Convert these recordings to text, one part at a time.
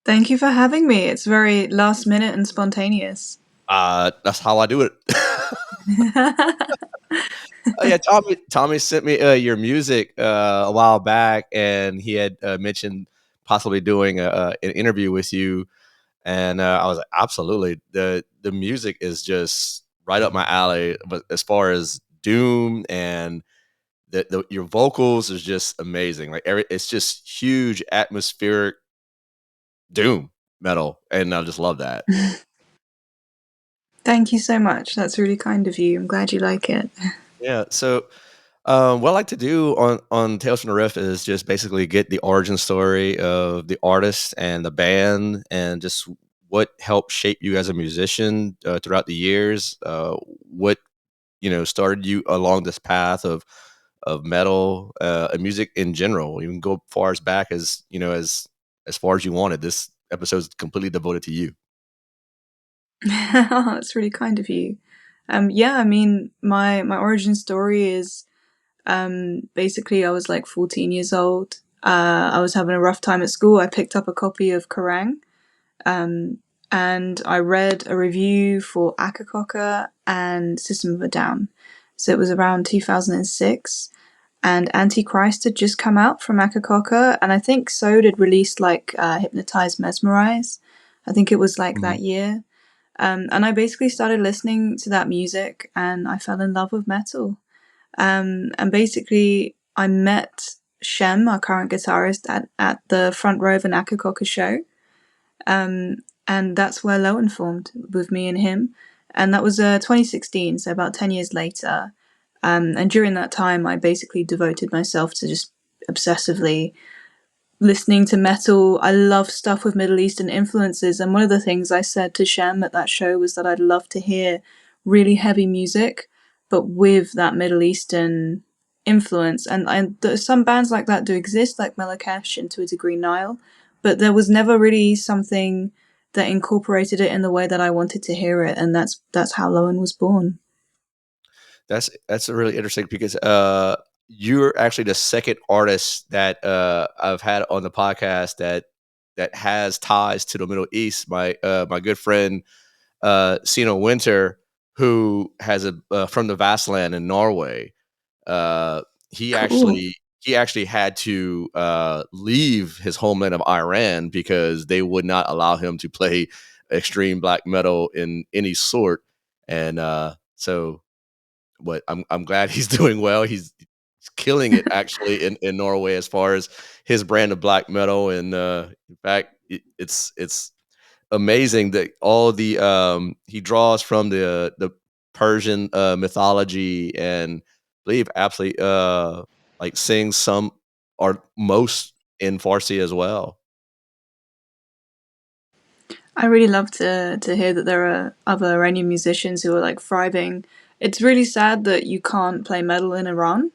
Thank you for having me. It's very last minute and spontaneous. That's how I do it. Oh yeah, Tommy sent me your music a while back, and he had mentioned possibly doing an interview with you, and I was like, absolutely. The music is just right up my alley. But as far as doom and your vocals is just amazing. Like it's just huge atmospheric doom metal, and I just love that. Thank you so much. That's really kind of you. I'm glad you like it. Yeah. So what I like to do on Tales from the Riff is just basically get the origin story of the artist and the band, and just what helped shape you as a musician throughout the years. What started you along this path of metal and music in general. You can go far as back as as far as you wanted. This episode is completely devoted to you. That's really kind of you. Yeah, I mean, my origin story is basically I was like 14 years old. I was having a rough time at school. I picked up a copy of Kerrang, um, and I read a review for Akakoka and System of a Down. So it was around 2006, and Antichrist had just come out from Akakoka, and I think So did release like Hypnotize Mesmerize. I think it was like Mhm. that year. And I basically started listening to that music and I fell in love with metal. And basically, I met Shem, our current guitarist, at the front row of an Akakoka show. Um, and that's where Lowen formed with me and him. And that was 2016, so about 10 years later. And during that time, I basically devoted myself to just obsessively listening to metal. I love stuff with Middle Eastern influences. And one of the things I said to Shem at that show was that I'd love to hear really heavy music, but with that Middle Eastern influence. And some bands like that do exist, like Malakesh and to a degree Nile, but there was never really something that incorporated it in the way that I wanted to hear it. And that's how Lowen was born. That's really interesting because you're actually the second artist that I've had on the podcast that has ties to the Middle East. My good friend Sino Winter, who has a from the Vastland in Norway. Uh, he Cool. actually he actually had to leave his homeland of Iran because they would not allow him to play extreme black metal in any sort, and so but I'm glad he's doing well. He's killing it actually in Norway as far as his brand of black metal, and in fact, it's amazing that all the he draws from the Persian mythology, and I believe absolutely like sings some or most in Farsi as well. I really love to hear that there are other Iranian musicians who are like thriving. It's really sad that you can't play metal in Iran.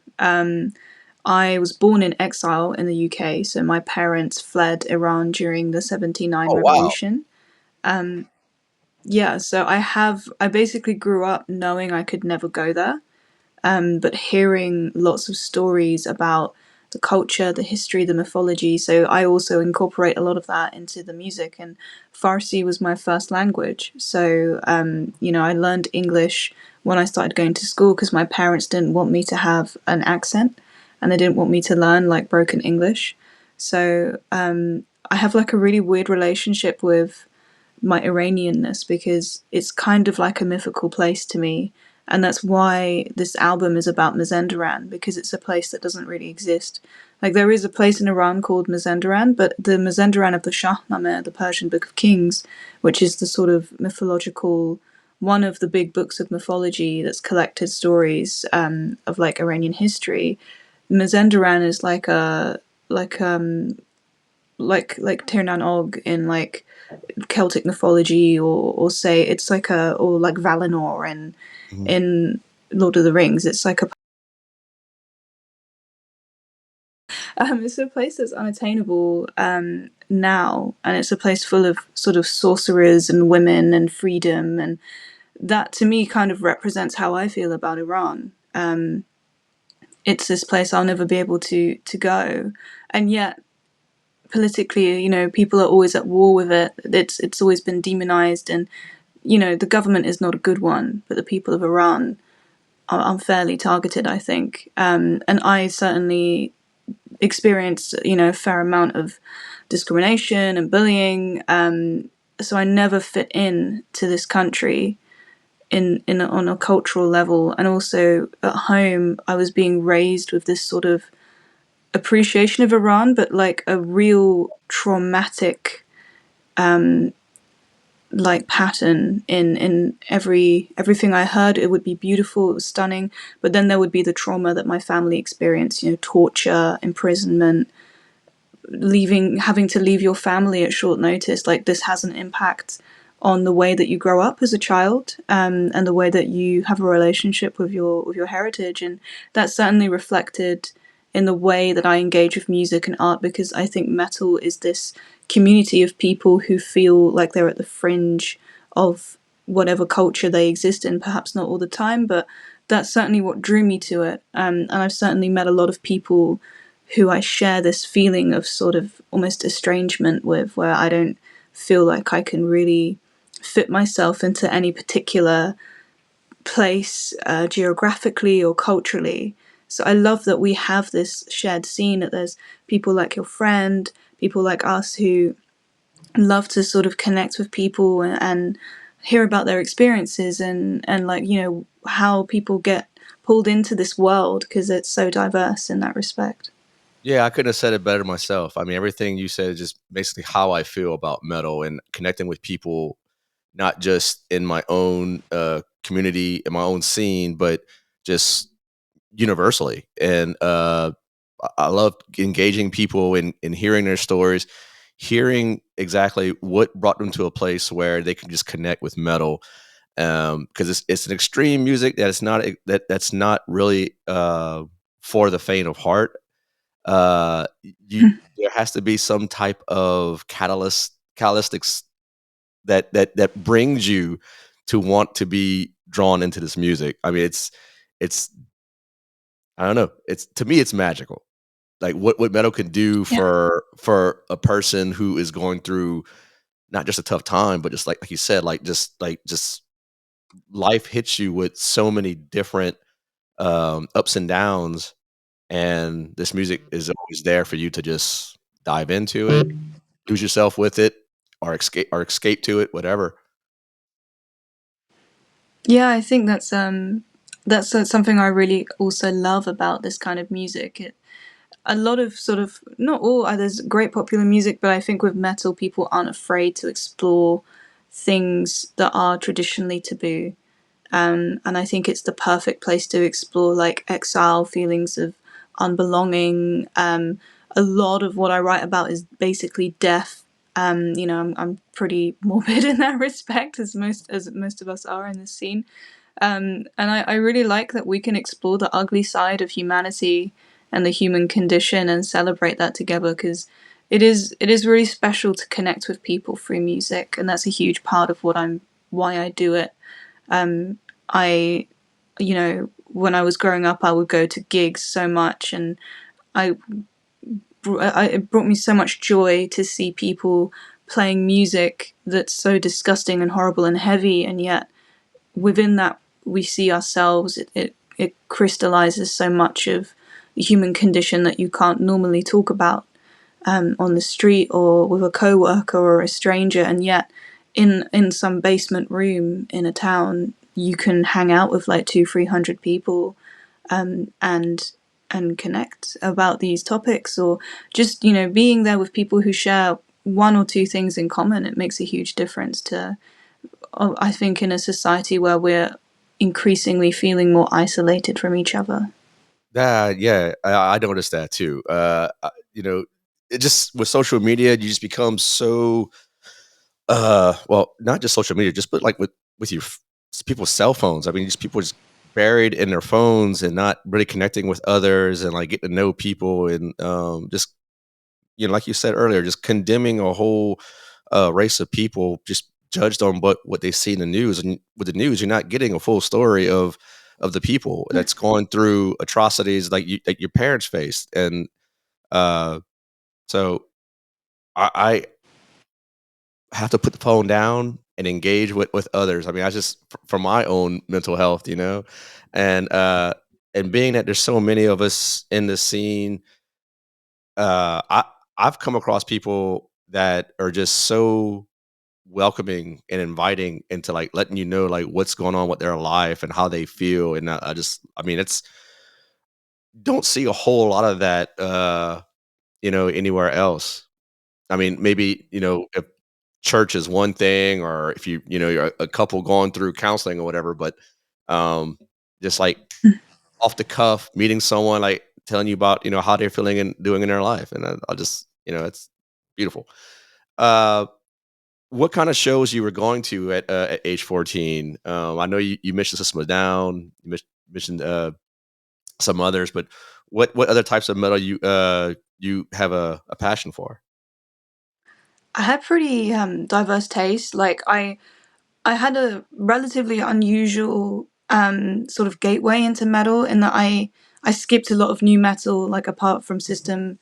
I was born in exile in the UK, so my parents fled Iran during the 79 Oh wow. revolution. Um, yeah, so I basically grew up knowing I could never go there, but hearing lots of stories about the culture, the history, the mythology. So I also incorporate a lot of that into the music. And Farsi was my first language. So, I learned English when I started going to school because my parents didn't want me to have an accent and they didn't want me to learn like broken English. So, I have like a really weird relationship with my Iranianness because it's kind of like a mythical place to me. And that's why this album is about Mazandaran, because it's a place that doesn't really exist. Like, there is a place in Iran called Mazandaran, but the Mazandaran of the Shahnameh, the Persian Book of Kings, which is the sort of mythological, one of the big books of mythology that's collected stories of like Iranian history. Mazandaran is like like Tirnan Og in like Celtic mythology, or say it's like a or like Valinor Mhm. in Lord of the Rings. It's a place that's unattainable now, and it's a place full of sort of sorcerers and women and freedom, and that to me kind of represents how I feel about Iran. It's this place I'll never be able to go, and yet politically, people are always at war with it. It's always been demonized, and the government is not a good one, but the people of Iran are unfairly targeted, I think. And I certainly experienced, a fair amount of discrimination and bullying. So I never fit in to this country in on a cultural level, and also at home I was being raised with this sort of appreciation of Iran, but like a real traumatic like pattern in everything I heard. It would be beautiful, it was stunning, but then there would be the trauma that my family experienced, torture, imprisonment, having to leave your family at short notice. Like, this has an impact on the way that you grow up as a child, and the way that you have a relationship with your heritage. And that's certainly reflected in the way that I engage with music and art, because I think metal is this community of people who feel like they're at the fringe of whatever culture they exist in, perhaps not all the time, but that's certainly what drew me to it. And I've certainly met a lot of people who I share this feeling of sort of almost estrangement with, where I don't feel like I can really fit myself into any particular place, geographically or culturally. So I love that we have this shared scene, that there's people like your friend, people like us who love to sort of connect with people and hear about their experiences, and like, how people get pulled into this world, because it's so diverse in that respect. Yeah, I couldn't have said it better myself. I mean, everything you said is just basically how I feel about metal and connecting with people, not just in my own community, in my own scene, but just universally. And I love engaging people and hearing their stories, hearing exactly what brought them to a place where they can just connect with metal. Because it's an extreme music that it's not that's not really for the faint of heart. You There has to be some type of catalytics that brings you to want to be drawn into this music. I mean, it's I don't know. It's to me, it's magical. Like what metal can do Yeah. for a person who is going through not just a tough time, but just like you said, just life hits you with so many different ups and downs, and this music is always there for you to just dive into it, lose yourself with it, or escape to it, whatever. Yeah, I think that's something I really also love about this kind of music. A lot of sort of, not all, there's great popular music, but I think with metal, people aren't afraid to explore things that are traditionally taboo. And I think it's the perfect place to explore like exile, feelings of unbelonging. A lot of what I write about is basically death. I'm pretty morbid in that respect, as most of us are in this scene. And I really like that we can explore the ugly side of humanity and the human condition and celebrate that together, because it is really special to connect with people through music, and that's a huge part of why I do it. I when I was growing up, I would go to gigs so much, and I, it brought me so much joy to see people playing music that's so disgusting and horrible and heavy, and yet within that we see ourselves. It crystallizes so much of the human condition that you can't normally talk about on the street or with a coworker or a stranger, and yet in some basement room in a town you can hang out with like 200-300 people, and connect about these topics, or just being there with people who share one or two things in common. It makes a huge difference to, I think, in a society where we're increasingly feeling more isolated from each other. Yeah, I noticed that too. It just with social media, you just become so well, not just social media, just but like with people's cell phones. I mean, just people just buried in their phones and not really connecting with others and like getting to know people and just like you said earlier, just condemning a whole race of people just judged on what they see in the news. And with the news, you're not getting a full story of the people Yeah. that's going through atrocities like your parents faced. And uh, so I have to put the phone down and engage with others. I mean, I just for my own mental health, you know, and uh, and being that there's so many of us in the scene, I I've come across people that are just so welcoming and inviting into like letting you know like what's going on with their life and how they feel, and I just I mean it's don't see a whole lot of that you know anywhere else. I mean, maybe, you know, if church is one thing or if you know, you're a couple going through counseling or whatever, but, um, just, like, off the cuff, meeting someone, like, telling you about, you know, how they're feeling and doing in their life, and I'll just you know, it's beautiful. Uh, what kinda shows you were going to at age 14? I know you mentioned System of a Down, you mentioned, some others, but what other types of metal you have a passion for? I had pretty diverse taste. Like I had a relatively unusual sort of gateway into metal in that I skipped a lot of new metal, like apart from System.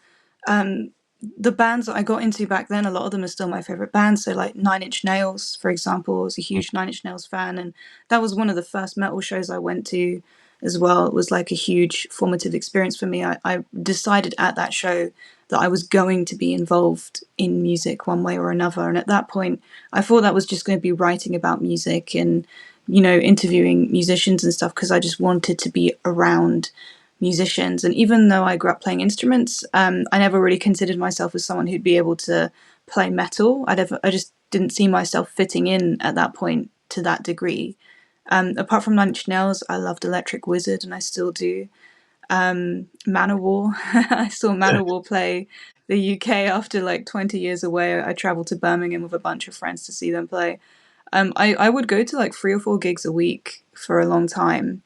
Um, the bands that I got into back then, a lot of them are still my favorite bands. So like Nine Inch Nails, for example, I was a huge Nine Inch Nails fan, and that was one of the first metal shows I went to as well. It was like a huge formative experience for me. I decided at that show that I was going to be involved in music one way or another, and at that point I thought that was just going to be writing about music and, you know, interviewing musicians and stuff because I just wanted to be around musicians. And even though I grew up playing instruments, I never really considered myself as someone who'd be able to play metal. I just didn't see myself fitting in at that point to that degree. Apart from Nine Inch Nails, I loved Electric Wizard and I still do. Manowar. I saw Manowar play the UK after like 20 years away. I traveled to Birmingham with a bunch of friends to see them play. I would go to like 3 or 4 gigs a week for a long time.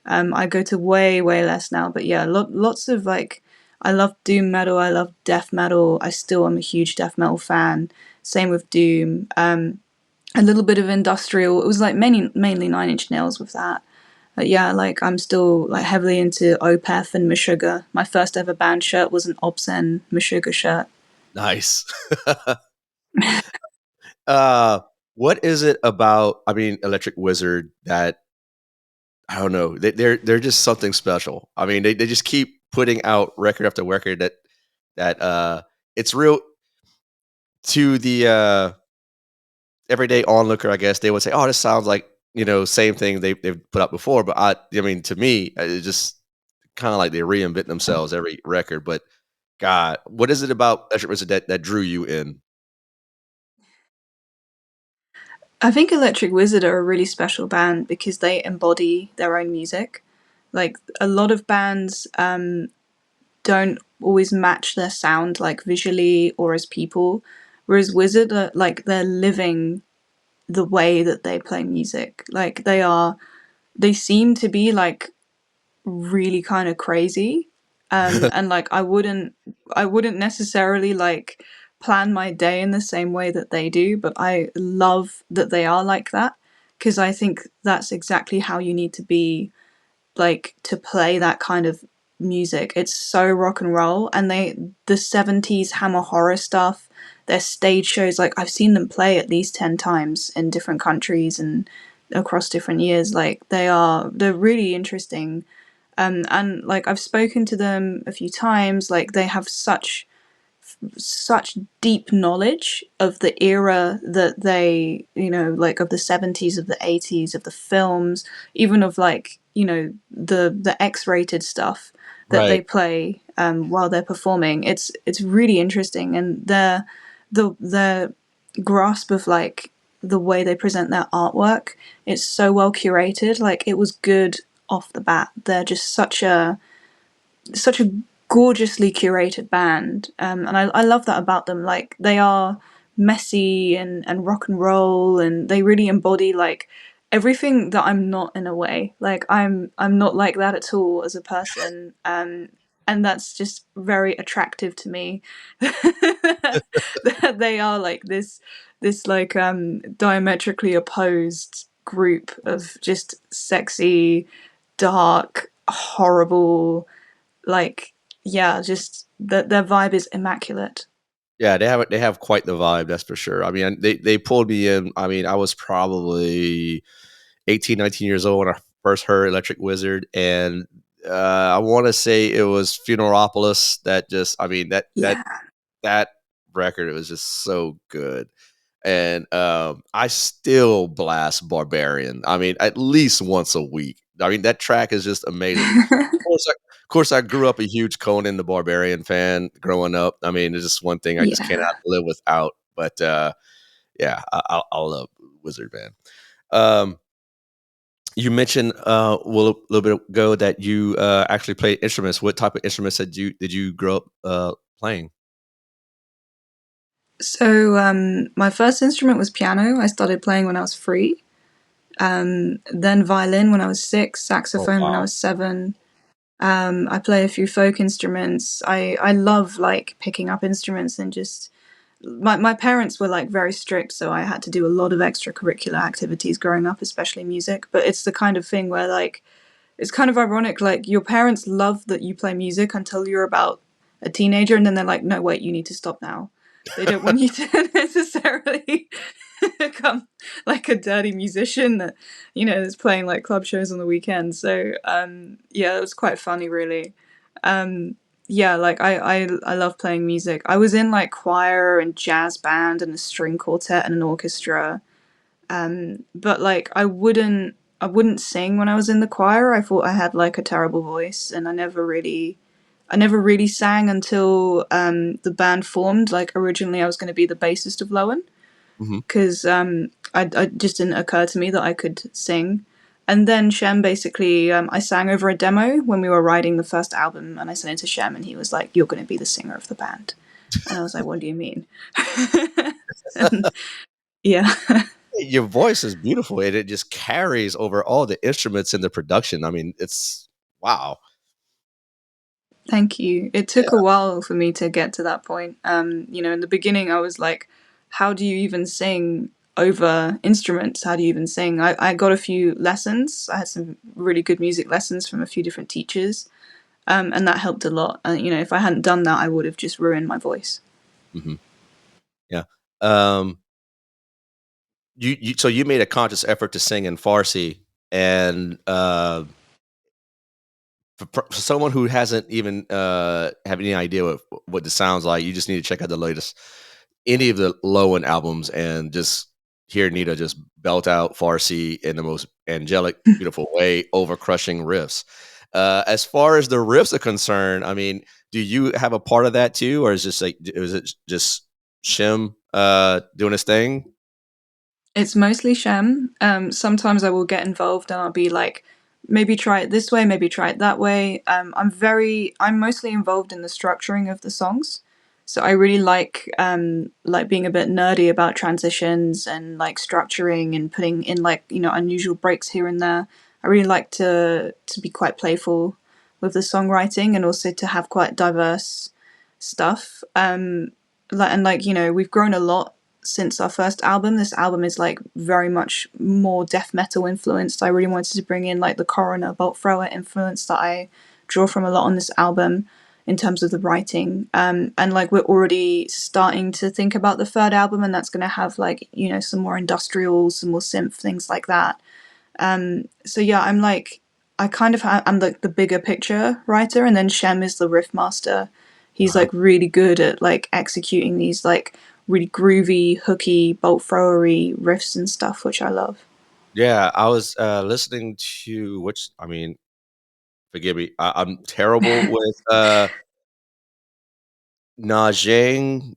I go to way less now, but yeah, lots of like, I love doom metal. I love death metal. I still am a huge death metal fan. Same with doom. A little bit of industrial. It was like mainly Nine Inch Nails with that. But yeah, like I'm still like heavily into Opeth and Meshuggah. My first ever band shirt was an Obscene Meshuggah shirt. Nice. Uh, what is it about I mean, Electric Wizard that I don't know, they're just something special. I mean, they just keep putting out record after record that it's real to the, everyday onlooker, I guess, they would say, "Oh, this sounds like, you know, same thing they've put out before," but I mean, to me, it's just kinda like they reinvent themselves every record, but god, what is it about Electric Wizard that drew you in? I think Electric Wizard are a really special band because they embody their own music. Like a lot of bands don't always match their sound like visually or as people, whereas Wizard are like they're living the way that they play music. Like they seem to be like really kind of crazy, and like I wouldn't necessarily like plan my day in the same way that they do, but I love that they are like that because I think that's exactly how you need to be, like to play that kind of music. It's so rock and roll, and the 70s Hammer horror stuff, their stage shows, like I've seen them play at least 10 times in different countries and across different years. Like they're really interesting. And like I've spoken to them a few times. Like they have such deep knowledge of the era that they, you know, like of the 70s, of the 80s, of the films, even of like, you know, the X-rated stuff that they Right. play while they're performing. It's really interesting, and their grasp of like the way they present their artwork, it's so well curated. Like it was good off the bat. They're just such a gorgeously curated band, and I love that about them. Like they are messy and rock and roll, and they really embody like everything that I'm not in a way. Like I'm not like that at all as a person, and that's just very attractive to me. That they are like this like diametrically opposed group of just sexy, dark, horrible, like, yeah, just their vibe is immaculate. Yeah, they have quite the vibe, that's for sure. I mean, they pulled me in. I mean, I was probably 18, 19 years old when I first heard Electric Wizard, and I want to say it was Funeralopolis that just, I mean, Yeah. that record, it was just so good. And I still blast Barbarian. I mean, at least once a week. I mean, that track is just amazing. Of course, I grew up a huge Conan the Barbarian fan growing up. I mean, it's just one thing I just cannot Yeah. live without. But yeah, I love Wizard Man. Um, you mentioned well a little bit ago that you actually play instruments. What type of instruments did you grow up playing? So my first instrument was piano. I started playing when I was 3. Then violin when I was 6, Oh saxophone when I wow. was 7. I play a few folk instruments. I love like picking up instruments and just my parents were like very strict, so I had to do a lot of extracurricular activities growing up, especially music. But it's the kind of thing where like it's kind of ironic. Like your parents love that you play music until you're about a teenager, and then they're like, "No, wait, you need to stop now." They don't want you to necessarily become like a dirty musician that is playing like club shows on the weekend. So yeah, it was quite funny, really. Um, yeah, like I love playing music. I was in like choir and jazz band and a string quartet and an orchestra. But like I wouldn't sing when I was in the choir. I thought I had like a terrible voice, and I never really sang until the band formed. Like originally, I was going to be the bassist of Lowen Hmm. because I just didn't occur to me that I could sing. And then Shem basically, I sang over a demo when we were writing the first album, and I sent it to Shem, and he was like, "You're going to be the singer of the band," and I was like, "What do you mean?" And yeah. Your voice is beautiful, and it just carries over all the instruments in the production. I mean, it's wow. Thank you. It took a Yeah. while for me to get to that point. In the beginning, I was like, how do you even sing over instruments? How do you even sing? I got a few lessons. I had some really good music lessons from a few different teachers, and that helped a lot. If I hadn't done that, I would have just ruined my voice. Mhm. Yeah. Um, so you made a conscious effort to sing in Farsi, and for someone who hasn't even have any idea what this sounds like, you just need to check out the latest any of the Lowen albums and just hear Nita just belt out Farsi in the most angelic, beautiful way over crushing riffs. As far as the riffs are concerned, I mean, do you have a part of that too, or is it just Shim doing his thing? It's mostly Shem. Sometimes I will get involved and I'll be like, maybe try it this way, maybe try it that way. I'm mostly involved in the structuring of the songs. So I really like being a bit nerdy about transitions and like structuring and putting in like, unusual breaks here and there. I really like to be quite playful with the songwriting and also to have quite diverse stuff. We've grown a lot since our first album. This album is like very much more death metal influenced. I really wanted to bring in like the coroner bolt thrower influence that I draw from a lot on this album in terms of the writing. And like we're already starting to think about the third album, and that's going to have like some more industrial, some more synth things like that. So yeah, I'm like the bigger picture writer, and then Shem is the riff master. He's Uh-huh. like really good at like executing these like really groovy, hooky, bolt throwery riffs and stuff, which I love. Yeah, I was listening to which I mean, forgive me, I'm terrible with Najang.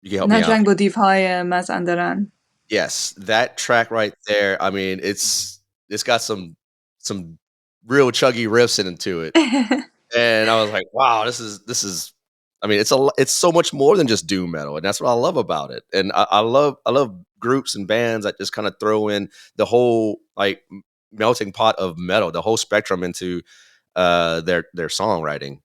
You can help me out. Najang Bodhivhaya Maz Andaran. Yes, that track right there, I mean, it's got some real chuggy riffs into it, and I was like, "Wow, this is." I mean, it's so much more than just doom metal, and that's what I love about it. And I love groups and bands that just kind of throw in the whole like melting pot of metal, the whole spectrum into their songwriting.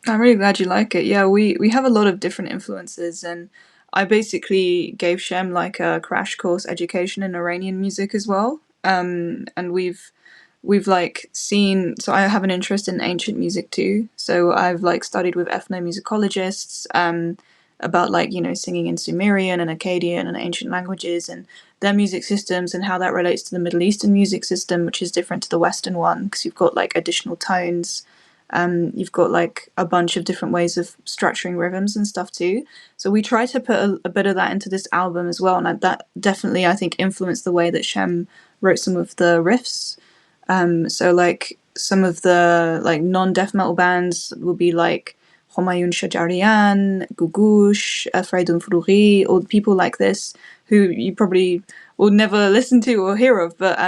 I'm really glad you like it. Yeah, we have a lot of different influences, and I basically gave Shem like a crash course education in Iranian music as well. And we've we've like seen, so I have an interest in ancient music too, so I've like studied with ethnomusicologists about like singing in Sumerian and Akkadian and ancient languages and their music systems and how that relates to the Middle Eastern music system, which is different to the Western one because you've got like additional tones. You've got like a bunch of different ways of structuring rhythms and stuff too. So we try to put a bit of that into this album as well, and that definitely I think influenced the way that Shem wrote some of the riffs. So like some of the like non-death metal bands will be like Homayun Shajarian, Gugush, Freydun Fururi, or people like this who you probably will never listen to or hear of, but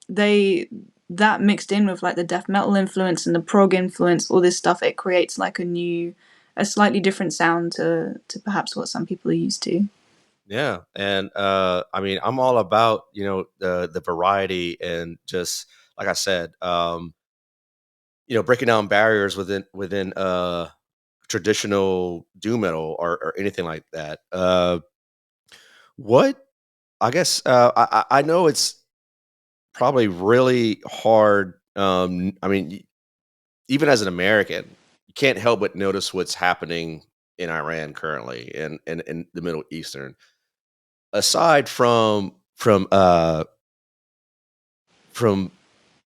they that mixed in with like the death metal influence and the prog influence, all this stuff, it creates like a slightly different sound to perhaps what some people are used to. Yeah, and I mean, I'm all about the variety and just like I said, breaking down barriers within traditional doom metal or anything like that. What I guess I know it's probably really hard. I mean, even as an American, you can't help but notice what's happening in Iran currently and in the Middle Eastern. Aside from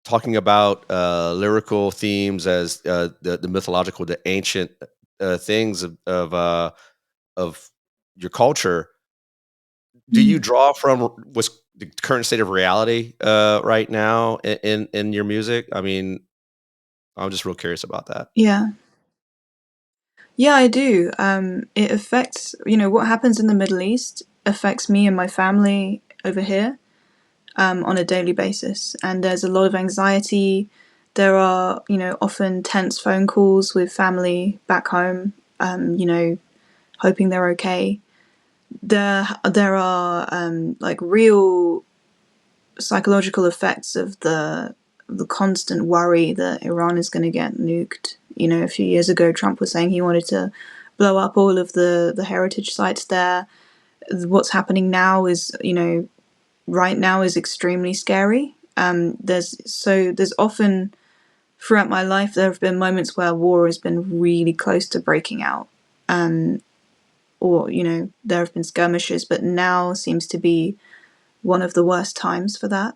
talking about lyrical themes as the mythological, the ancient things of your culture, do you Mm. draw from what's the current state of reality right now in your music? I mean, I'm just real curious about that. Yeah. Yeah, I do. It affects, what happens in the Middle East affects me and my family over here on a daily basis. And there's a lot of anxiety. There are, often tense phone calls with family back home, hoping they're okay. There are like real psychological effects of the constant worry that Iran is going to get nuked. A few years ago, Trump was saying he wanted to blow up all of the heritage sites there. What's happening now is, right now is extremely scary. There's often throughout my life there have been moments where war has been really close to breaking out, or there have been skirmishes, but now seems to be one of the worst times for that.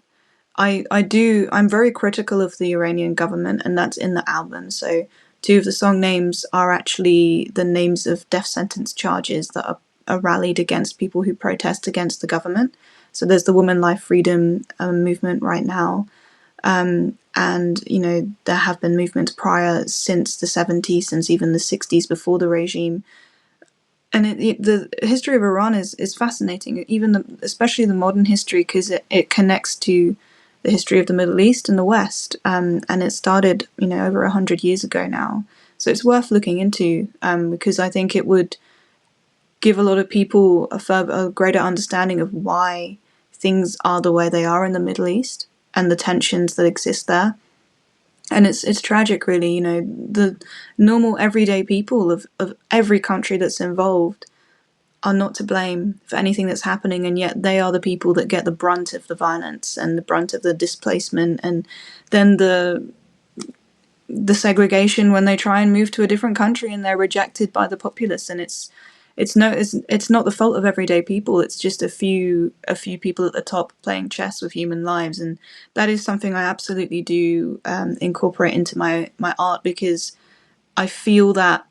I'm very critical of the Iranian government, and that's in the album. So two of the song names are actually the names of death sentence charges that are rallied against people who protest against the government. So there's the Women Life Freedom movement right now, and there have been movements prior since the 70s, since even the 60s before the regime. And the history of Iran is fascinating, even especially the modern history, because it connects to the history of the Middle East and the West, and it started over 100 years ago now. So it's worth looking into because I think it would give a lot of people a greater understanding of why things are the way they are in the Middle East and the tensions that exist there. And it's tragic, really. The normal everyday people of every country that's involved are not to blame for anything that's happening, and yet they are the people that get the brunt of the violence and the brunt of the displacement, and then the segregation when they try and move to a different country and they're rejected by the populace. And it's not the fault of everyday people. It's just a few people at the top playing chess with human lives, and that is something I absolutely do incorporate into my art, because I feel that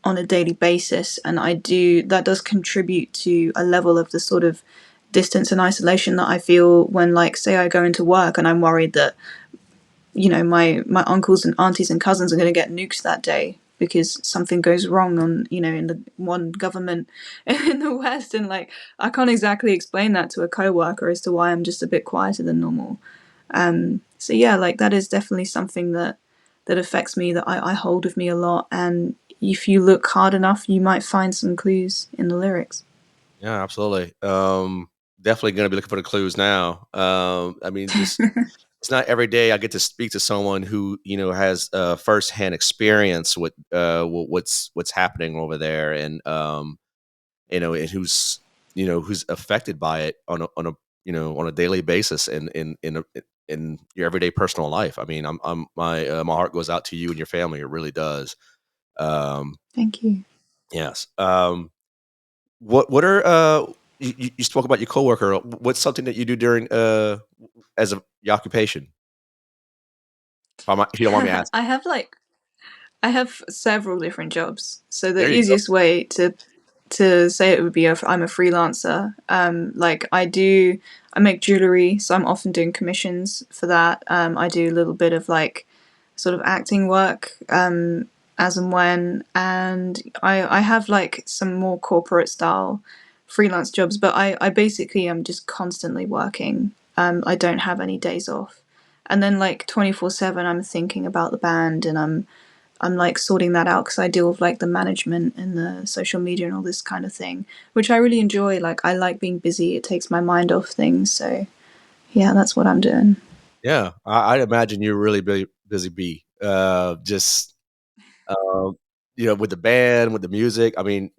on a daily basis, and that does contribute to a level of the sort of distance and isolation that I feel when, like, say I go into work and I'm worried that my uncles and aunties and cousins are going to get nuked that day because something goes wrong on in the one government in the West. And like, I can't exactly explain that to a coworker as to why I'm just a bit quieter than normal. So yeah, like, that is definitely something that affects me, that I hold with me a lot. And if you look hard enough, you might find some clues in the lyrics. Yeah, absolutely. Definitely going to be looking for the clues now. I mean, just it's not every day I get to speak to someone who has firsthand experience with what's happening over there, and and who's affected by it on a daily basis, and in your everyday personal life. I mean, my heart goes out to you and your family. It really does. Um, Thank you. yes. What are you spoke about your coworker? What's something that you do during as a your occupation? If you don't mind me asking. I have like I have several different jobs. So the There you go. easiest way to say it would be I'm a freelancer. Like I make jewelry, so I'm often doing commissions for that. I do a little bit of like sort of acting work as and when, and I have like some more corporate style freelance jobs, but I basically am just constantly working. I don't have any days off, and then like 24/7, I'm thinking about the band, and I'm like sorting that out because I deal with like the management and the social media and all this kind of thing, which I really enjoy. Like I like being busy; it takes my mind off things. So yeah, that's what I'm doing. Yeah, I'd imagine you're really busy bee. Just with the band, with the music. I mean,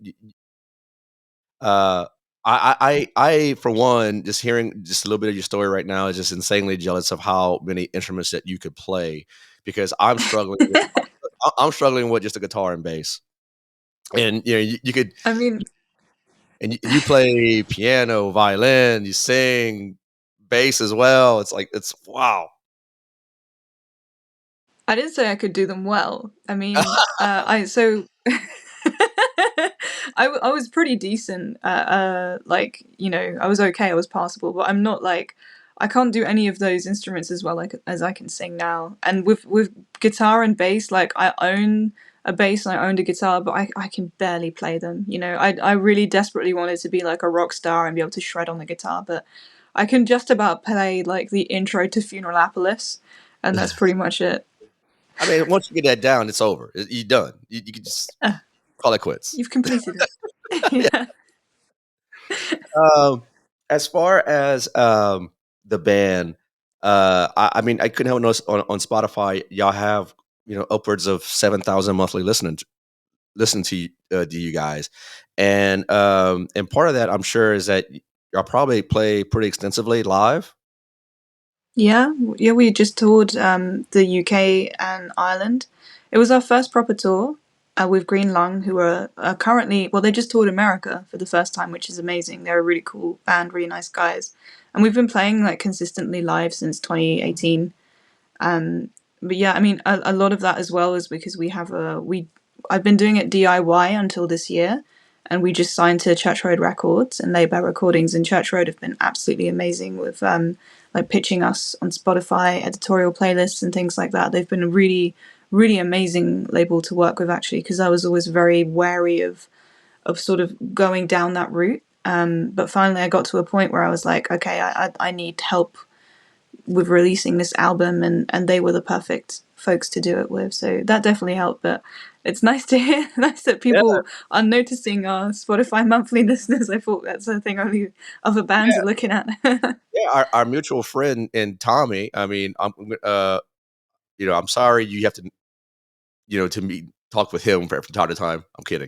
uh, for one, just hearing just a little bit of your story right now is just insanely jealous of how many instruments that you could play because I'm struggling with just a guitar and bass. And you could I mean, and you play piano, violin, you sing bass as well. It's like it's wow. I didn't say I could do them well. I mean, I so I was pretty decent. Like I was okay. I was passable, but I'm not like I can't do any of those instruments as well like as I can sing now. And with guitar and bass, like I own a bass and I owned a guitar, but I can barely play them. I really desperately wanted to be like a rock star and be able to shred on the guitar, but I can just about play like the intro to Funeralopolis, and that's pretty much it. I mean, once you get that down, it's over. You're done. You can just Uh, call it quits. you've completed it. Yeah. Yeah. Um, as far as the band, I mean, I couldn't help notice on Spotify, y'all have upwards of 7,000 monthly listen to you guys, and part of that I'm sure is that y'all probably play pretty extensively live. Yeah, yeah, we just toured the UK and Ireland. It was our first proper tour with Green Lung, who are currently, well, they just toured America for the first time, which is amazing. They're a really cool band, really nice guys. And we've been playing like consistently live since 2018. But yeah, I mean, a lot of that as well is because I've been doing it DIY until this year, and we just signed to Church Road Records and Laybear Recordings, and Church Road have been absolutely amazing with like pitching us on Spotify editorial playlists and things like that. They've been a really really amazing label to work with actually, because I was always very wary of sort of going down that route. But finally, I got to a point where I was like, okay, I need help with releasing this album, and they were the perfect folks to do it with. So that definitely helped. But it's nice to hear, nice that Yeah, people are noticing our Spotify monthly listeners. I thought that's a thing only other bands are yeah, looking at. yeah. Our mutual friend and Tommy. I mean, I'm sorry you have to to meet talk with him from time to time. I'm kidding.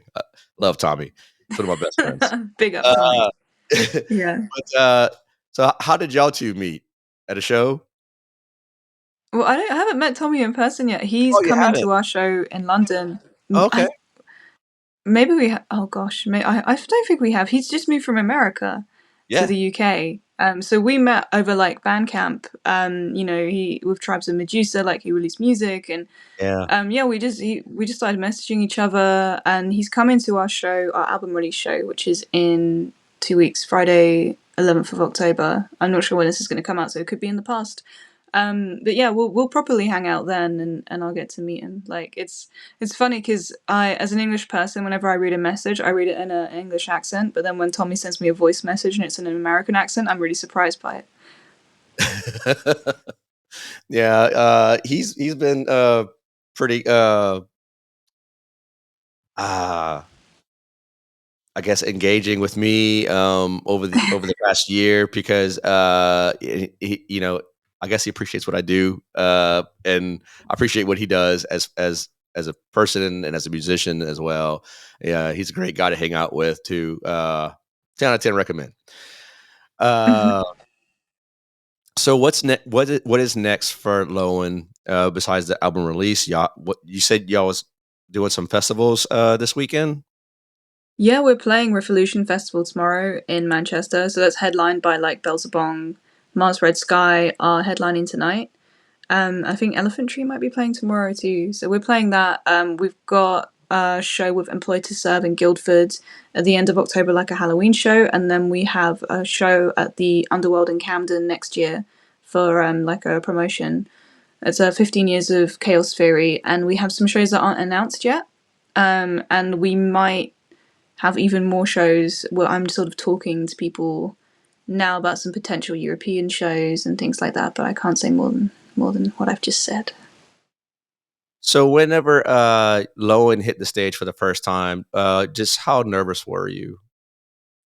Love Tommy. He's one of my best friends. Big up, Tommy. Uh, Yeah. but so how did y'all two meet at a show? Well, I haven't met Tommy in person yet. He's Oh, you coming haven't? to our show in London. Okay. I maybe oh gosh, I don't think we have. He's just moved from America to Yeah. the UK. So we met over like Bandcamp. He with Tribes of Medusa, like he released music, and Yeah. yeah, we just started messaging each other, and he's coming to our show, our album release show, which is in 2 weeks, Friday, 11th of October. I'm not sure when this is going to come out, so it could be in the past. But yeah, we'll properly hang out then, and I'll get to meet him. Like it's funny because as an English person, whenever I read a message, I read it in an English accent. But then when Tommy sends me a voice message and it's in an American accent, I'm really surprised by it. Yeah, he's been pretty uh I guess engaging with me over the past year because I guess he appreciates what I do and I appreciate what he does as a person and as a musician as well. Yeah, he's a great guy to hang out with too. 10 out of 10 recommend. Uh So what is next for Lowen besides the album release? Y'all, what you said y'all was doing some festivals this weekend? Yeah, we're playing Revolution Festival tomorrow in Manchester, so that's headlined by like Belzebong, Mars Red Sky are headlining tonight. I think Elephant Tree might be playing tomorrow too. So we're playing that. We've got a show with Employed to Serve in Guildford at the end of October, like a Halloween show, and then we have a show at the Underworld in Camden next year for like a promotion. It's 15 years of Chaos Theory, and we have some shows that aren't announced yet. And we might have even more shows where I'm sort of talking to people now about some potential European shows and things like that, but I can't say more than what I've just said. So whenever Lowen hit the stage for the first time, just how nervous were you?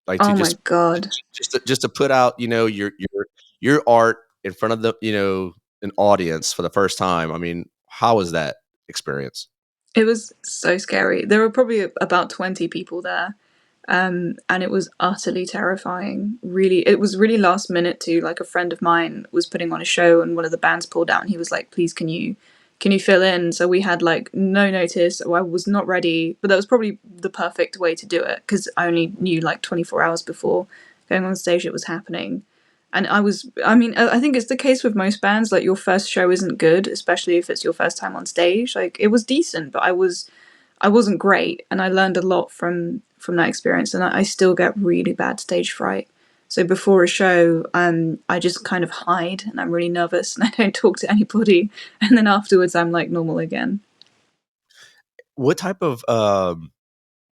Like to Oh my god. just to put out, your art in front of the, an audience for the first time. I mean, how was that experience? It was so scary. There were probably about 20 people there. And it was utterly terrifying. Really, it was really last minute too. Like a friend of mine was putting on a show, and one of the bands pulled out, and he was like, "Please, can you fill in?" So we had like no notice. I was not ready, but that was probably the perfect way to do it because I only knew like 24 hours before going on stage it was happening. And I was, I mean, I think it's the case with most bands. Like your first show isn't good, especially if it's your first time on stage. Like it was decent, but I wasn't great, and I learned a lot from that experience. And I still get really bad stage fright. So before a show, I just kind of hide, and I'm really nervous, and I don't talk to anybody. And then afterwards, I'm like normal again. What type of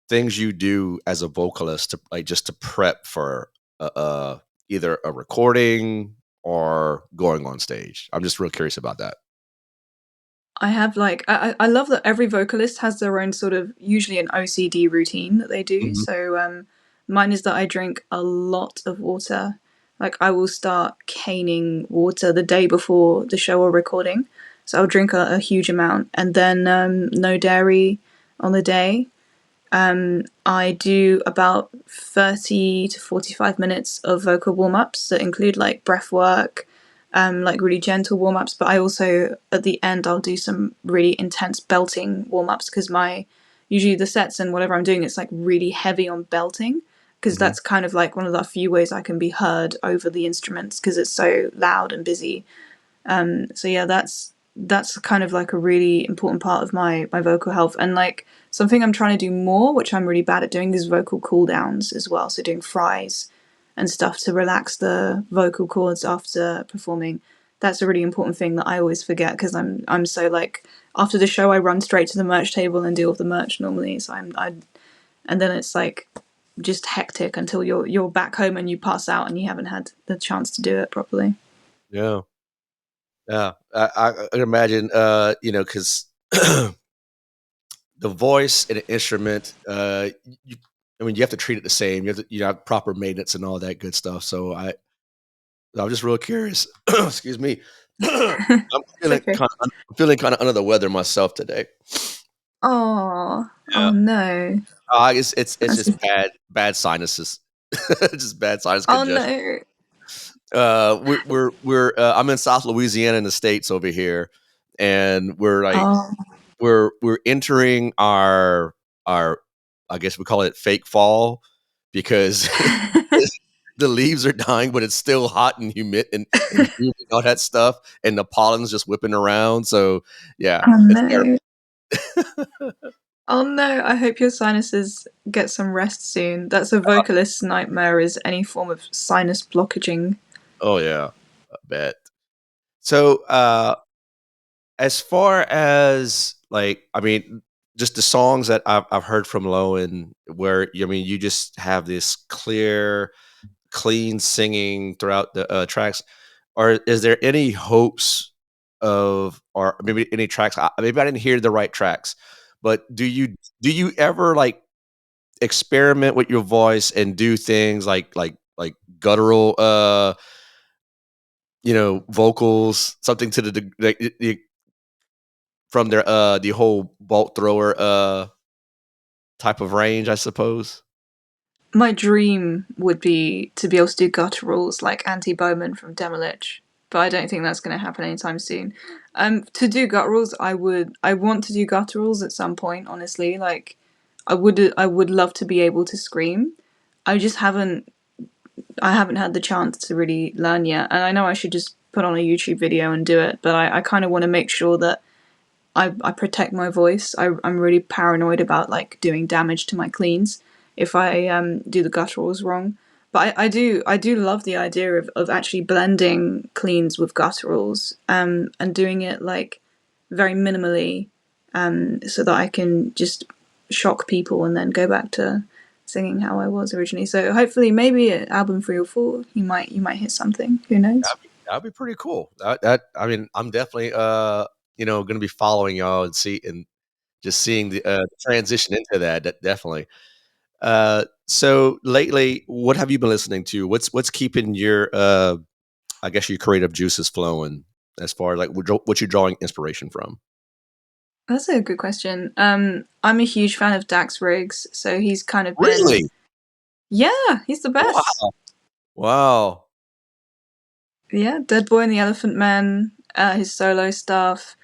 things you do as a vocalist to like just to prep for either a recording or going on stage? I'm just real curious about that. I have like I love that every vocalist has their own sort of usually an OCD routine that they do. Mhm. So mine is that I drink a lot of water. Like I will start caning water the day before the show or recording. So I'll drink a huge amount, and then no dairy on the day. I do about 30 to 45 minutes of vocal warm ups that include like breath work, like really gentle warm ups. But I also, at the end, I'll do some really intense belting warm ups because usually the sets and whatever I'm doing, it's like really heavy on belting because Mhm. that's kind of like one of the few ways I can be heard over the instruments because it's so loud and busy. So yeah, that's kind of like a really important part of my vocal health, and like something I'm trying to do more, which I'm really bad at doing, is vocal cool downs as well. So doing fries and stuff to relax the vocal cords after performing. That's a really important thing that I always forget because I'm so like after the show I run straight to the merch table and deal with the merch normally. So and then it's like just hectic until you're back home and you pass out and you haven't had the chance to do it properly. Yeah. Yeah. I can imagine, because the voice and an instrument, you, I mean, you have to treat it the same. You have to, have proper maintenance and all that good stuff. So I'm just real curious. Excuse me. I'm It's okay. I'm feeling kind of under the weather myself today. Oh, Yeah. oh no. It's That's just bad sinuses, just bad sinus oh congestion. no. I'm in South Louisiana in the States over here, and Oh, we're entering our I guess we call it fake fall because the leaves are dying, but it's still hot and humid, all that stuff, and the pollen's just whipping around. So yeah, oh it's no. terrible. Oh no. I hope your sinuses get some rest soon. That's a vocalist's nightmare is any form of sinus blockaging. Oh yeah, I bet. So as far as like, I mean, just the songs that I've heard from Lowen, where I mean, you just have this clear, clean singing throughout the tracks. Or is there any hopes or maybe any tracks? Maybe I didn't hear the right tracks, but do you ever like experiment with your voice and do things like guttural, vocals, something to from the whole bolt thrower type of range, I suppose. My dream would be to be able to do gutturals like Anti Bowman from Demolish. but I don't think that's going to happen anytime soon. To do gutturals, I want to do gutturals at some point. Honestly, like I would love to be able to scream. I just haven't had the chance to really learn yet, and I know I should just put on a YouTube video and do it. But I kind of want to make sure that I protect my voice. I'm really paranoid about like doing damage to my cleans if I do the gutturals wrong. But I do love the idea of actually blending cleans with gutturals and doing it like very minimally so that I can just shock people and then go back to singing how I was originally. So hopefully maybe at album 3 or 4 you might hit something. Who knows? That'd be pretty cool. I mean, I'm definitely going to be following y'all and see and just seeing the transition into that. Definitely. So lately, what have you been listening to? What's keeping your I guess your creative juices flowing as far as like what you're drawing inspiration from? That's a good question. I'm a huge fan of Dax Riggs, so he's kind of been, Really? yeah, he's the best. Wow. Wow. Yeah, Dead Boy and the Elephant Man, his solo stuff,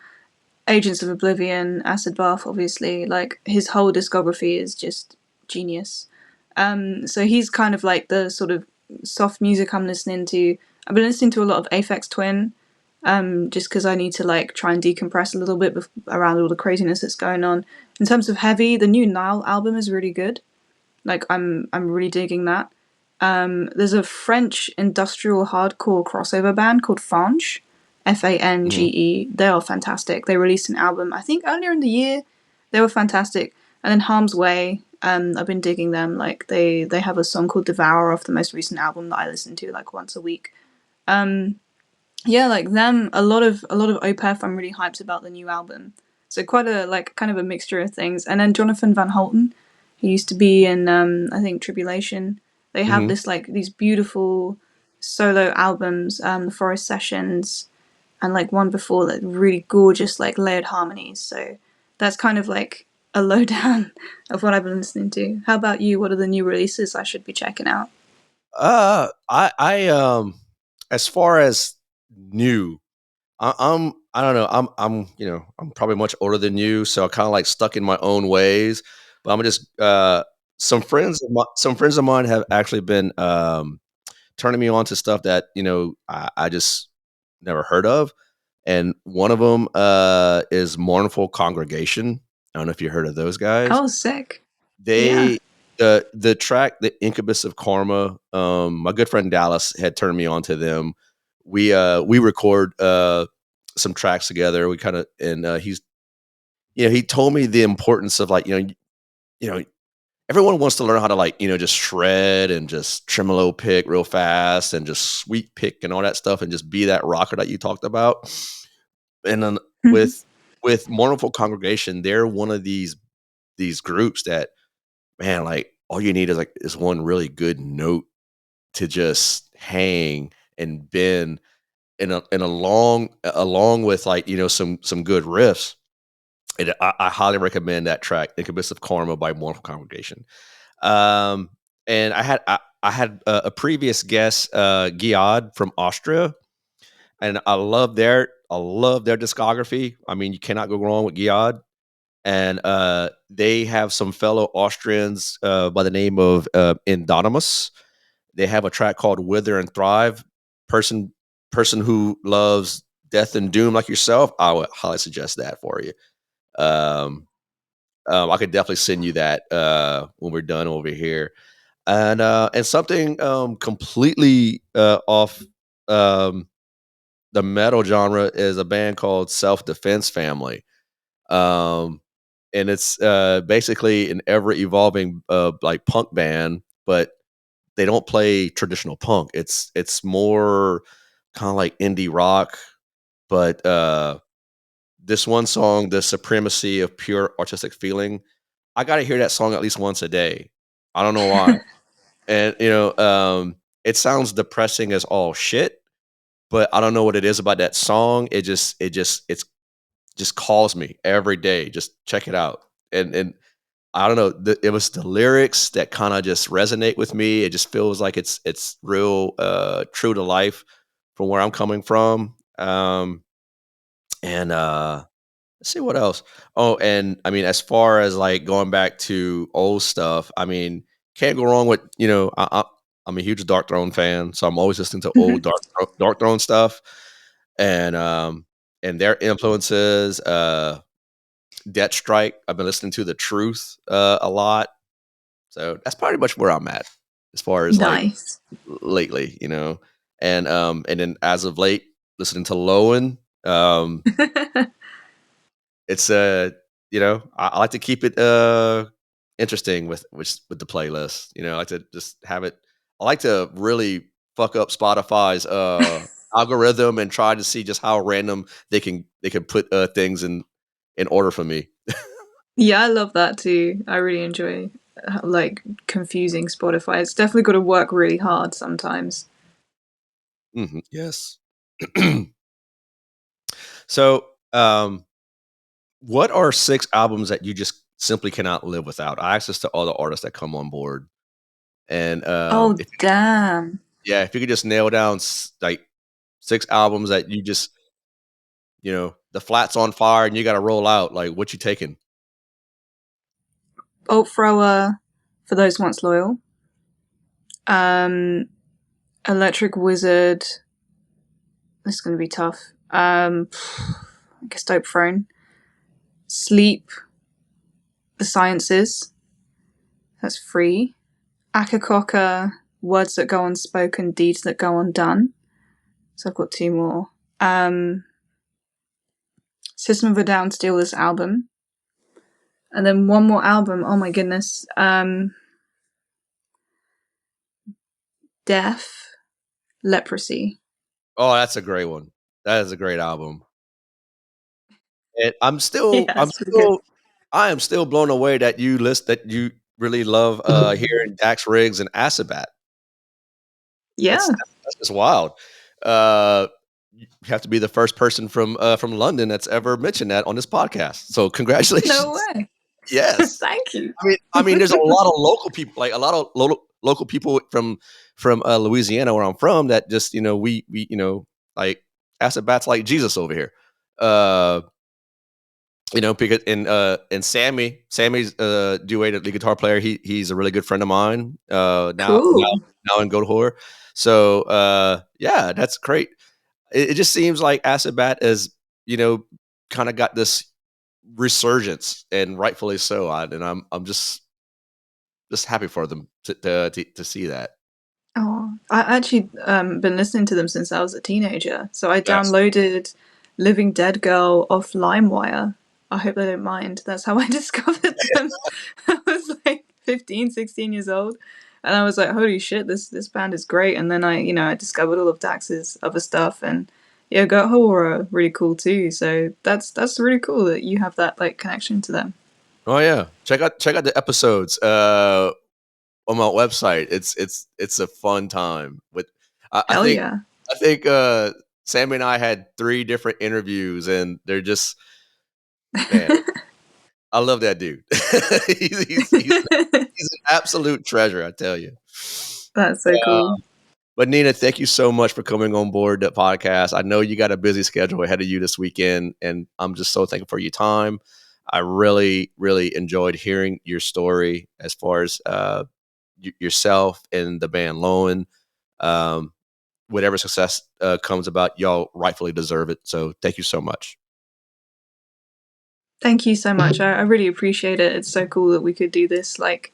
Agents of Oblivion, Acid Bath, obviously. Like his whole discography is just genius. So he's kind of like the sort of soft music I'm listening to. I've been listening to a lot of Aphex Twin, just because I need to like try and decompress a little bit around all the craziness that's going on. In terms of heavy, the new Nile album is really good. Like I'm really digging that. There's a French industrial hardcore crossover band called Fange, Mhm. Fange. They are fantastic. They released an album I think earlier in the year. They were fantastic. And then Harm's Way. I've been digging them. Like they have a song called Devour off the most recent album that I listen to like once a week. Yeah, like them, a lot of Opeth. I'm really hyped about the new album. So quite a like kind of a mixture of things. And then Jonathan Van Holten, he used to be in I think Tribulation. They have Mhm. this like these beautiful solo albums, the Forest Sessions, and like one before that really gorgeous like layered harmonies. So that's kind of like a lowdown of what I've been listening to. How about you? What are the new releases I should be checking out? As far as new, I don't know. I'm probably much older than you, so I kind of like stuck in my own ways. But I'm just some friends of mine have actually been turning me on to stuff that I just never heard of, and one of them is Mournful Congregation. I don't know if you heard of those guys. Oh, sick. Yeah. They the track "The Incubus of Karma." My good friend Dallas had turned me on to them. We record some tracks together. We kind of and he's he told me the importance of like you know everyone wants to learn how to like just shred and just tremolo pick real fast and just sweep pick and all that stuff and just be that rocker that you talked about. And then with Mournful Congregation, they're one of these groups that, man, like all you need is like is one really good note to just hang and bend in a long along with like some good riffs. And I highly recommend that track, Incubus of Karma by Mournful Congregation. Um, and I had a previous guest, Giad from Austria, and I love their discography. I mean, you cannot go wrong with Giad. And they have some fellow Austrians by the name of Indonymous. They have a track called "Wither and Thrive." Person person who loves death and doom like yourself, I would highly suggest that for you. Um, I could definitely send you that when we're done over here. And something completely off um, the metal genre is a band called Self Defense Family. Um, and it's basically an ever evolving like punk band, but they don't play traditional punk. It's more kind of like indie rock, but this one song, "The Supremacy of Pure Artistic Feeling," I got to hear that song at least once a day. I don't know why, and it sounds depressing as all shit, but I don't know what it is about that song. It just calls me every day. Just check it out, and I don't know. It was the lyrics that kind of just resonate with me. It just feels like it's real true to life from where I'm coming from. And let's see what else. Oh, and I mean, as far as like going back to old stuff, I mean, can't go wrong with I'm a huge Dark Throne fan, so I'm always listening to old Mhm. Dark Throne stuff, and their influences. Death Strike. I've been listening to The Truth a lot, so that's pretty much where I'm at as far as like Nice. lately, and then as of late, listening to Lowen. It's I like to keep it interesting with the playlist. I like to just have it. I like to really fuck up Spotify's algorithm and try to see just how random they can put things in order for me. Yeah, I love that too. I really enjoy like confusing Spotify. It's definitely got to work really hard sometimes. Yes. So, what are 6 albums that you just simply cannot live without? I ask this to all the artists that come on board, and Oh, damn. if you could just nail down like 6 albums that you just, the flat's on fire and you got to roll out. Like, what you taking? Bolt thrower for those once loyal. Um, Electric Wizard. This is going to be tough. I guess Dope Throne. Sleep. The Sciences. That's free. Akakoka. Words that go unspoken, deeds that go undone. So I've got two more. System of a Down steal this album. And then one more album. Oh my goodness. Death. Leprosy. Oh, that's a great one. That is a great album. And Yeah, that's pretty good. I am still blown away that you really love hearing Dax Riggs and Asabat. That's Yeah. that's just wild. Uh, you have to be the first person from London that's ever mentioned that on this podcast. So No congratulations. way. Yes. Thank you. I mean, there's a lot of local people, like a lot of local people from Louisiana, where I'm from, that just we like Asabat's like Jesus over here. Uh, because and Sammy's Dewey, the guitar player, he's a really good friend of mine. Cool. Now in Goatwhore. So yeah, that's great. It just seems like Asabat is you know kind of got this resurgence, and rightfully so. And I'm just happy for them to see that. Oh, I actually been listening to them since I was a teenager. So I That's downloaded Living Dead Girl off LimeWire. I hope they don't mind. That's how I discovered them. I was like 15, 16 years old. And I was like, holy shit, this band is great. And then I discovered all of Dax's other stuff, and yeah, Goat Horror are really cool too. So that's really cool that you have that like connection to them. Oh yeah, check out the episodes on my website. It's a fun time. With I Hell think yeah. I think Sammy and I had 3 different interviews, and they're just, man. I love that dude. He's an absolute treasure, I tell you. That's so cool. But Nina, thank you so much for coming on board the podcast. I know you got a busy schedule ahead of you this weekend, and I'm just so thankful for your time. I really, really enjoyed hearing your story as far as yourself and the band Lowen. Um, whatever success comes about, y'all rightfully deserve it. So thank you so much. Thank you so much. I really appreciate it. It's so cool that we could do this like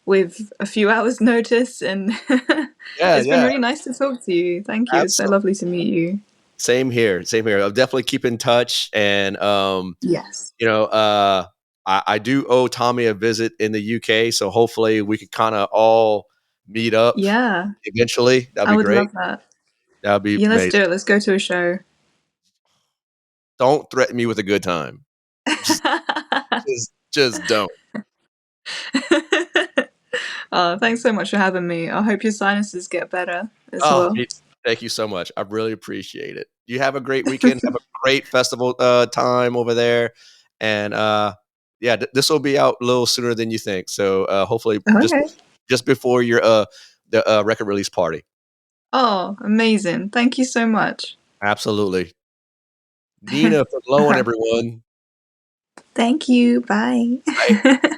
with a few hours notice, and Yeah, it's been yeah, really nice to talk to you. Thank you. It's so absolutely. lovely to meet you. Same here. Same here. I'll definitely keep in touch. And Yes. you know, uh, I do owe Tommy a visit in the UK, so hopefully we could kind of all meet up Yeah. eventually. That'd I be would great. love that. That'd be Yeah, let's amazing. do it. Let's go to a show. Don't threaten me with a good time. Just, just don't. Oh, thanks so much for having me. I hope your sinuses get better as Oh, well. thank you so much. I really appreciate it. You have a great weekend. Have a great festival time over there, and yeah, this will be out a little sooner than you think. So hopefully, Okay. just before your the record release party. Oh, amazing. Thank you so much. Absolutely. Nina from Lowen, everyone. Thank you. Bye. Bye.